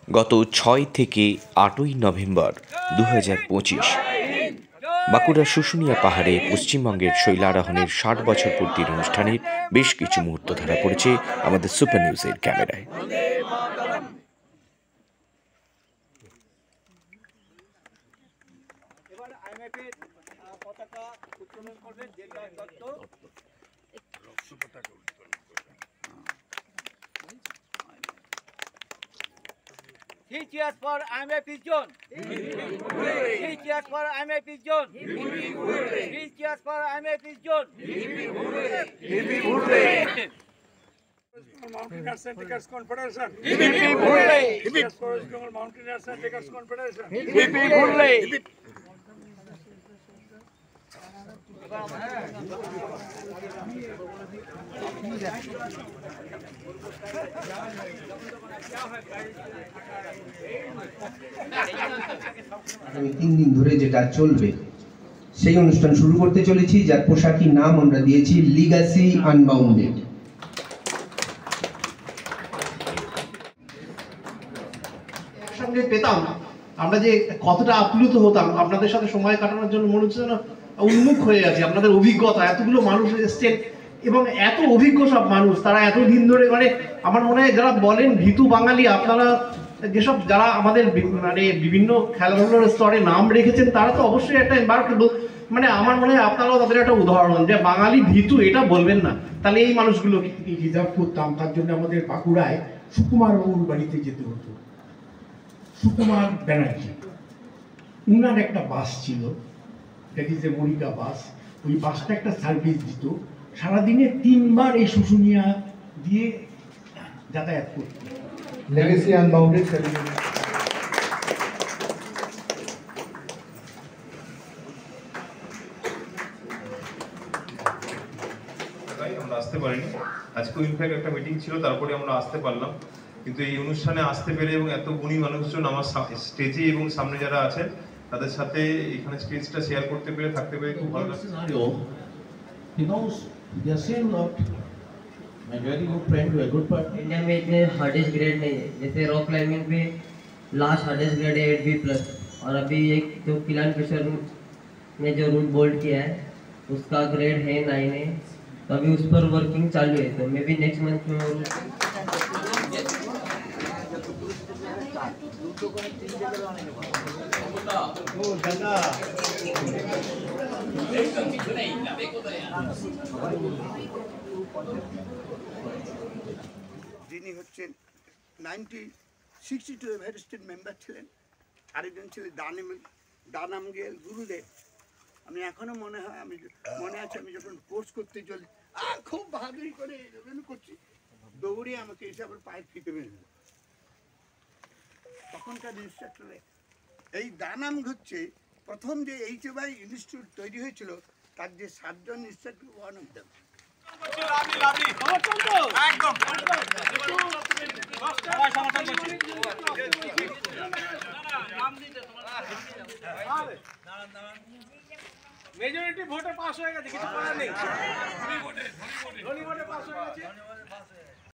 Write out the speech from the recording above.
গত 6 থেকে 8ই নভেম্বর 2025 বাঁকুড়ার শুশুনিয়া পাহাড়ে পশ্চিমবঙ্গের শৈলারোহণের 60 বছর পূর্তির অনুষ্ঠানের বেশ কিছু মুহূর্ত ধরা পড়েছে আমাদের সুপার নিউজের ক্যামেরায়। Three cheers for IMF Zone. Three cheers for IMF Zone. Three cheers for IMF Zone. Mountaineers and Takers Confederation. Cheers for Mountaineers and Takers Confederation. আগামী 3 দিন ধরে যেটা চলবে সেই অনুষ্ঠান শুরু করতে চলেছি, যার পোশাকি নাম আমরা দিয়েছি লিগ্যাসি আনবাউন্ডেড। একসঙ্গে পেতাম আমরা যে কতটা আপ্লুত হতাম, আপনাদের সাথে সময় কাটানোর জন্য মনে হচ্ছে না উন্মুখ হয়ে আছে। আপনাদের অভিজ্ঞতা, এতগুলো মানুষ এসছেন এবং এত অভিজ্ঞ সব মানুষ, তারা এতদিন ধরে, মানে আমার মনে হয় যারা বলেন ভীতু বাঙালি, আপনারা যেসব যারা আমাদের মানে বিভিন্ন খেলাধুলার স্তরে নাম রেখেছেন তারা তো অবশ্যই একটা এম্বারকেবল, মানে আমার মনে হয় আপনারাও তাদের একটা উদাহরণ যে বাঙালি ভীতু এটা বলবেন না। তাহলে এই মানুষগুলো রিজার্ভ করতাম, তার জন্য আমাদের বাঁকুড়ায় সুকুমার বাবুর বাড়িতে যেতে হতো। সুকুমার ব্যানার্জি, উনার একটা বাস ছিল, দ্যাট ইজ এ মরিকা বাস। ওই বাসটা একটা সার্ভিস দিত, সারাদিনে 3 বার এই শুশুনিয়া দিয়ে যাতায়াত করত। লেগেসি আনবাউন্ডেড আমরা আসতে পারিনি। আজকে ইনফ্যাক্ট একটা মিটিং ছিল, তারপরে আমরা আসতে পারলাম, কিন্তু এই অনুষ্ঠানে আসতে পেরে এবং এত গুণী মানুষজন আমার স্টেজে এবং সামনে যারা আছেন তাদের সাথে এখানে স্টেজটা শেয়ার করতে পেরে, থাকতে পেরে খুব ভালো লাগছে। He knows they are saying not my very good friend who a good partner. India में इतने हार्डेस्ट ग्रेड नहीं है, जैसे रॉक क्लाइंबिंग पे लास्ट हार्डेस्ट ग्रेड है 8B+, और अभी एक जो किलान फिशर ने जो रूट बोल्ड किया है उसका ग्रेड है 9 है, तो अभी उस पर वर्किंग चालू है, तो मे बी नेक्स्ट मंथ में যিনি হচ্ছেন 1962 এভারেস্টের মেম্বার ছিলেন, আরেকজন ছিলেন দানামগেল গুরুদেব। আমি এখনো মনে আছে আমি যখন কোর্স করতে চলি খুব বাহাদুরি করে করছি, দৌড়ে আমাকে এসে আবার পায়ের ফিতে মেরে দিল। তখনকার ইনস্ট্রাক্টরে এই দানাম হচ্ছে প্রথম যে HFI ইনস্টিটিউট তৈরি হয়েছিল, তার যে 7 জন instructor one of them. Majority ভোটে পাস হয়ে গেছে, কিছু করার নেই। ধনী ভোটে পাস হয়ে গেছে।